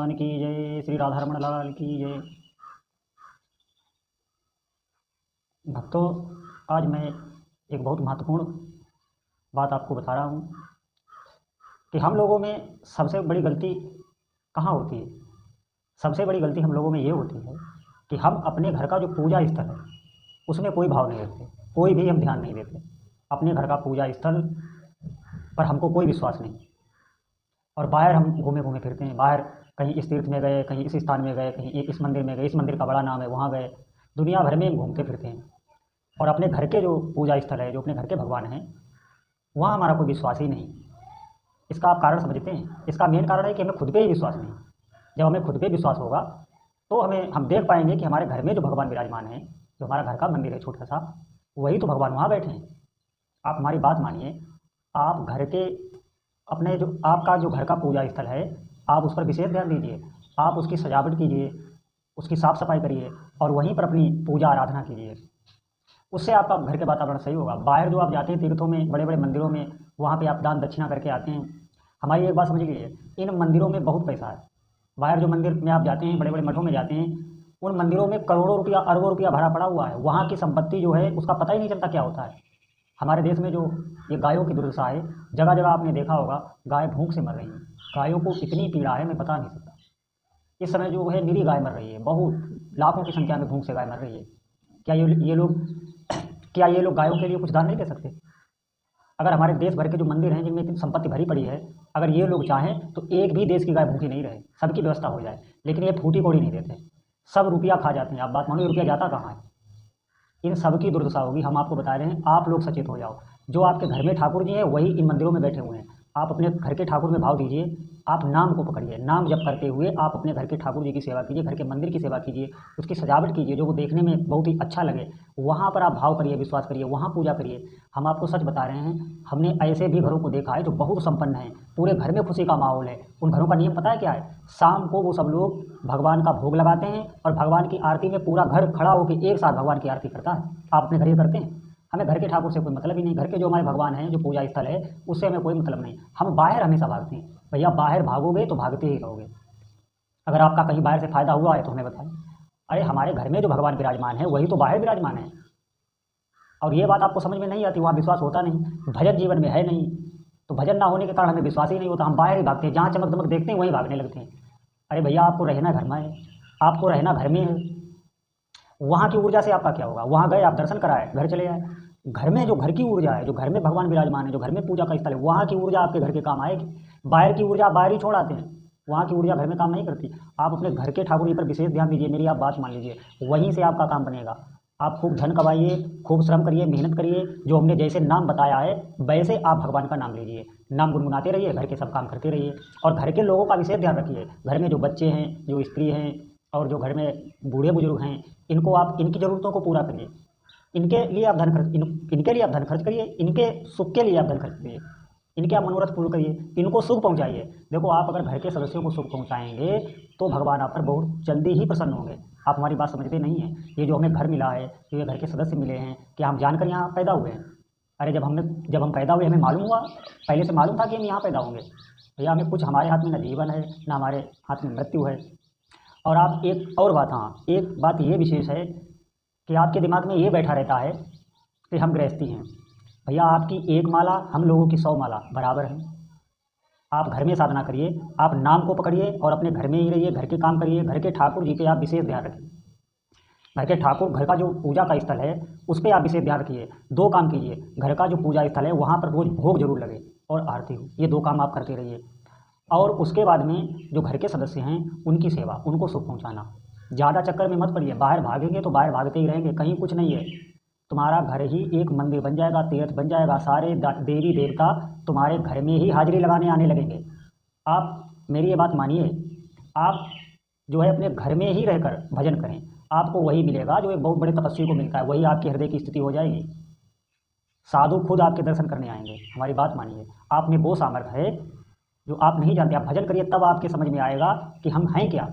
भगवान की जय। श्री राधा रमण लाल की जय। भक्तों, आज मैं एक बहुत महत्वपूर्ण बात आपको बता रहा हूँ कि हम लोगों में सबसे बड़ी गलती कहाँ होती है। सबसे बड़ी गलती हम लोगों में ये होती है कि हम अपने घर का जो पूजा स्थल है उसमें कोई भाव नहीं रखते, कोई भी हम ध्यान नहीं देते। अपने घर का पूजा स्थल पर हमको कोई विश्वास नहीं, और बाहर हम घूमे घूमे फिरते हैं। बाहर कहीं इस तीर्थ में गए, कहीं इस स्थान में गए, कहीं इस मंदिर में गए, इस मंदिर का बड़ा नाम है वहाँ गए, दुनिया भर में घूमते फिरते हैं। और अपने घर के जो पूजा स्थल है, जो अपने घर के भगवान हैं, वहाँ हमारा कोई विश्वास ही नहीं। इसका आप कारण समझते हैं? इसका मेन कारण है कि हमें खुद पे ही विश्वास नहीं। जब हमें खुद पे विश्वास होगा तो हम देख पाएंगे कि हमारे घर में जो भगवान विराजमान है, जो हमारा घर का मंदिर है छोटा सा, वही तो भगवान वहाँ बैठे हैं। आप हमारी बात मानिए, आप घर के अपने जो आपका जो घर का पूजा स्थल है, आप उस पर विशेष ध्यान दीजिए। आप उसकी सजावट कीजिए, उसकी साफ़ सफाई करिए और वहीं पर अपनी पूजा आराधना कीजिए। उससे आपका घर के वातावरण सही होगा। बाहर जो आप जाते हैं तीर्थों में, बड़े बड़े मंदिरों में, वहाँ पे आप दान दक्षिणा करके आते हैं। हमारी एक बात समझ लीजिए, इन मंदिरों में बहुत पैसा है। बाहर जो मंदिर में आप जाते हैं, बड़े बड़े मठों में जाते हैं, उन मंदिरों में करोड़ों रुपया, अरबों रुपया भरा पड़ा हुआ है। वहाँ की संपत्ति जो है उसका पता ही नहीं चलता क्या होता है। हमारे देश में जो ये गायों की दुर्दशा है, जगह जगह आपने देखा होगा, गाय भूख से मर रही हैं। गायों को इतनी पीड़ा है, मैं बता नहीं सकता। इस समय जो है निरी गाय मर रही है, बहुत लाखों की संख्या में भूख से गाय मर रही है। क्या ये लोग क्या ये लोग गायों के लिए कुछ दान नहीं दे सकते? अगर हमारे देश भर के जो मंदिर हैं जिनमें इतनी संपत्ति भरी पड़ी है, अगर ये लोग चाहें तो एक भी देश की गाय भूखी नहीं रहे, सबकी व्यवस्था हो जाए। लेकिन ये फूटी कौड़ी नहीं देते, सब रुपया खा जाते हैं। आप बात मानो, ये रुपया जाता कहाँ है? इन सब की दुर्दशा होगी। हम आपको बता रहे हैं, आप लोग सचेत हो जाओ। जो आपके घर में ठाकुर जी हैं वही इन मंदिरों में बैठे हुए हैं। आप अपने घर के ठाकुर में भाव दीजिए, आप नाम को पकड़िए। नाम जप करते हुए आप अपने घर के ठाकुर जी की सेवा कीजिए, घर के मंदिर की सेवा कीजिए, उसकी सजावट कीजिए जो वो देखने में बहुत ही अच्छा लगे। वहाँ पर आप भाव करिए, विश्वास करिए, वहाँ पूजा करिए। हम आपको सच बता रहे हैं, हमने ऐसे भी घरों को देखा है जो बहुत संपन्न हैं, पूरे घर में खुशी का माहौल है। उन घरों का नियम पता है क्या है? शाम को वो सब लोग भगवान का भोग लगाते हैं और भगवान की आरती में पूरा घर खड़ा होकर एक साथ भगवान की आरती करता है। आप अपने घर ये करते हैं? हमें घर के ठाकुर से कोई मतलब ही नहीं। घर के जो हमारे भगवान हैं, जो पूजा स्थल है, उससे हमें कोई मतलब नहीं। हम बाहर हमेशा भागते हैं। भैया, बाहर भागोगे तो भागते ही रहोगे। अगर आपका कहीं बाहर से फ़ायदा हुआ है तो हमें बताएं। अरे हमारे घर में जो भगवान विराजमान है वही तो बाहर विराजमान है। और ये बात आपको समझ में नहीं आती, वहाँ विश्वास होता नहीं। भजन जीवन में है नहीं, तो भजन ना होने के कारण हमें विश्वास ही नहीं होता। हम बाहर ही भागते हैं, जहाँ चमक दमक देखते हैं वहीं भागने लगते हैं। अरे भैया, आपको रहना घर में है, आपको रहना घर में है। वहाँ की ऊर्जा से आपका क्या होगा? वहाँ गए, आप दर्शन कराए, घर चले आए। घर में जो घर की ऊर्जा है, जो घर में भगवान विराजमान है, जो घर में पूजा का स्थल है, वहाँ की ऊर्जा आपके घर के काम आएगी। बाहर की ऊर्जा आप बाहर ही छोड़ आते हैं, वहाँ की ऊर्जा घर में काम नहीं करती। आप अपने घर के ठाकुर जी पर विशेष ध्यान दीजिए, मेरी आप बात मान लीजिए, वहीं से आपका काम बनेगा। आप खूब धन कमाइए, खूब श्रम करिए, मेहनत करिए, जो हमने जैसे नाम बताया है वैसे आप भगवान का नाम लीजिए, नाम गुनगुनाते रहिए, घर के सब काम करते रहिए। और घर के लोगों का विशेष ध्यान रखिए। घर में जो बच्चे हैं, जो स्त्री हैं और जो घर में बूढ़े बुजुर्ग हैं, इनको आप इनकी ज़रूरतों को पूरा करिए। इनके लिए आप धन खर्च करिए, इनके सुख के लिए आप धन खर्च करिए, इनके आप मनोरथ पूर्ण करिए, इनको सुख पहुंचाइए। देखो, आप अगर घर के सदस्यों को सुख पहुंचाएंगे तो भगवान आप पर बहुत जल्दी ही प्रसन्न होंगे। आप हमारी बात समझते नहीं हैं। ये जो हमें घर मिला है, जो ये घर के सदस्य मिले हैं, क्या हम जानकर यहाँ पैदा हुए हैं? अरे जब हम पैदा हुए हमें मालूम हुआ, पहले से मालूम था कि हम यहाँ पैदा होंगे? भैया, हमें कुछ, हमारे हाथ में न जीवन है न हमारे हाथ में मृत्यु है। और आप एक और बात, हाँ, एक बात ये विशेष है कि आपके दिमाग में ये बैठा रहता है कि हम गृहस्थी हैं। भैया, आपकी एक माला हम लोगों की 100 माला बराबर है। आप घर में साधना करिए, आप नाम को पकड़िए और अपने घर में ही रहिए, घर के काम करिए। घर के ठाकुर जी पे आप विशेष ध्यान रखिए। घर के ठाकुर, घर का जो पूजा का स्थल है उस पर आप विशेष ध्यान रखिए। 2 काम कीजिए, घर का जो पूजा स्थल है वहाँ पर रोज़ भोग जरूर लगे और आरती हो। ये 2 काम आप करते रहिए। और उसके बाद में जो घर के सदस्य हैं उनकी सेवा, उनको सुख पहुँचाना। ज़्यादा चक्कर में मत पड़िए। बाहर भागेंगे तो बाहर भागते ही रहेंगे, कहीं कुछ नहीं है। तुम्हारा घर ही एक मंदिर बन जाएगा, तीर्थ बन जाएगा। सारे देवी देवता तुम्हारे घर में ही हाजिरी लगाने आने लगेंगे। आप मेरी ये बात मानिए, आप जो है अपने घर में ही रहकर भजन करें, आपको वही मिलेगा जो एक बहुत बड़े तपस्वी को मिलता है। वही आपके हृदय की स्थिति हो जाएगी। साधु खुद आपके दर्शन करने आएंगे। हमारी बात मानिए, आप में वो सामर्थ्य है जो आप नहीं जानते। आप भजन करिए, तब आपके समझ में आएगा कि हम हैं क्या।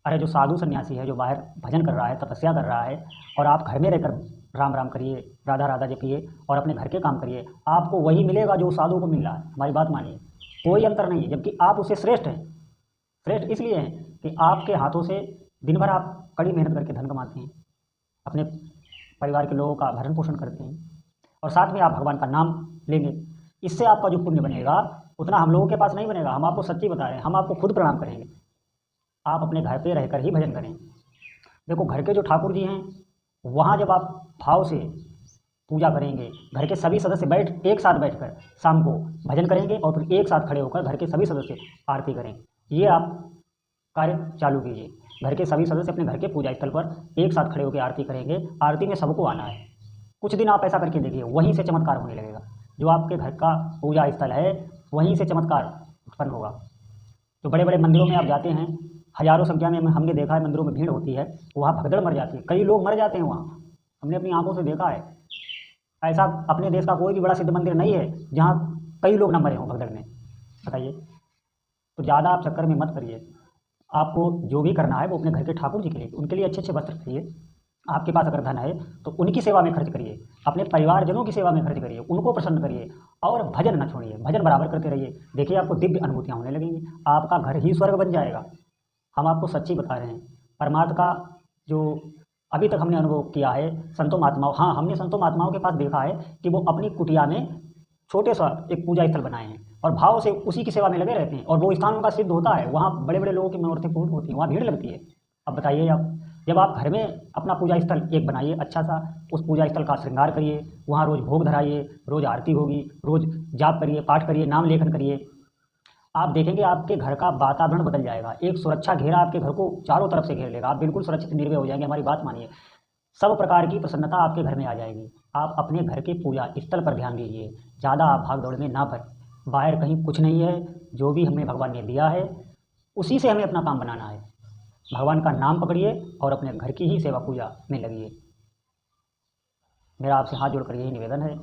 अरे जो साधु सन्यासी है, जो बाहर भजन कर रहा है, तपस्या कर रहा है, और आप घर में रहकर राम राम करिए, राधा राधा जपिए और अपने घर के काम करिए, आपको वही मिलेगा जो साधु को मिल रहा है। हमारी बात मानिए, कोई अंतर नहीं है, जबकि आप उससे श्रेष्ठ हैं। श्रेष्ठ इसलिए हैं कि आपके हाथों से दिन भर आप कड़ी मेहनत करके धन कमाते हैं, अपने परिवार के लोगों का भरण पोषण करते हैं और साथ में आप भगवान का नाम लेंगे। इससे आपका जो पुण्य बनेगा उतना हम लोगों के पास नहीं बनेगा। हम आपको सच्ची बता रहे हैं, हम आपको खुद प्रणाम करेंगे। आप अपने घर पे रहकर ही भजन करें। देखो, घर के जो ठाकुर जी हैं, वहाँ जब आप भाव से पूजा करेंगे, घर के सभी सदस्य एक साथ बैठकर शाम को भजन करेंगे और फिर एक साथ खड़े होकर घर के सभी सदस्य आरती करें। ये आप कार्य चालू कीजिए। घर के सभी सदस्य अपने घर के पूजा स्थल पर एक साथ खड़े होकर आरती करेंगे। आरती में सबको आना है। कुछ दिन आप ऐसा करके देखिए, वहीं से चमत्कार होने लगेगा। जो आपके घर का पूजा स्थल है, वहीं से चमत्कार उत्पन्न होगा। तो बड़े बड़े मंदिरों में आप जाते हैं, हज़ारों संख्या में हमने देखा है मंदिरों में भीड़ होती है, वहाँ भगदड़ मर जाती है, कई लोग मर जाते हैं वहाँ। हमने अपनी आंखों से देखा है। ऐसा अपने देश का कोई भी बड़ा सिद्ध मंदिर नहीं है जहाँ कई लोग न मरे हों भगदड़ में। बताइए। तो ज़्यादा आप चक्कर में मत करिए। आपको जो भी करना है वो अपने घर के ठाकुर जी के लिए, उनके लिए अच्छे अच्छे वस्त्र खरीदिए। आपके पास अगर धन है तो उनकी सेवा में खर्च करिए, अपने परिवारजनों की सेवा में खर्च करिए, उनको प्रसन्न करिए और भजन न छोड़िए, भजन बराबर करते रहिए। देखिए, आपको दिव्य अनुभूतियाँ होने लगेंगी, आपका घर ही स्वर्ग बन जाएगा। हम आपको सच्ची बता रहे हैं। परमात्मा का जो अभी तक हमने अनुभव किया है संतों महात्माओं, हाँ, हमने संतों महात्माओं के पास देखा है कि वो अपनी कुटिया में छोटे सा एक पूजा स्थल बनाए हैं और भाव से उसी की सेवा में लगे रहते हैं और वो स्थान उनका सिद्ध होता है। वहाँ बड़े बड़े लोगों की मूर्ति पूर्ण होती है, वहाँ भीड़ लगती है। अब बताइए, आप जब आप घर में अपना पूजा स्थल एक बनाइए अच्छा सा, उस पूजा स्थल का श्रृंगार करिए, वहाँ रोज़ भोग धराइए, रोज़ आरती होगी, रोज़ जाप करिए, पाठ करिए, नाम लेखन करिए। आप देखेंगे आपके घर का वातावरण बदल जाएगा। एक सुरक्षा घेरा आपके घर को चारों तरफ से घेर लेगा। आप बिल्कुल सुरक्षित निर्भय हो जाएंगे। हमारी बात मानिए, सब प्रकार की प्रसन्नता आपके घर में आ जाएगी। आप अपने घर के पूजा स्थल पर ध्यान दीजिए, ज़्यादा आप भाग दौड़ में ना पड़े। बाहर कहीं कुछ नहीं है, जो भी हमें भगवान ने दिया है उसी से हमें अपना काम बनाना है। भगवान का नाम पकड़िए और अपने घर की ही सेवा पूजा में लगिए। मेरा आपसे हाथ जोड़कर यही निवेदन है।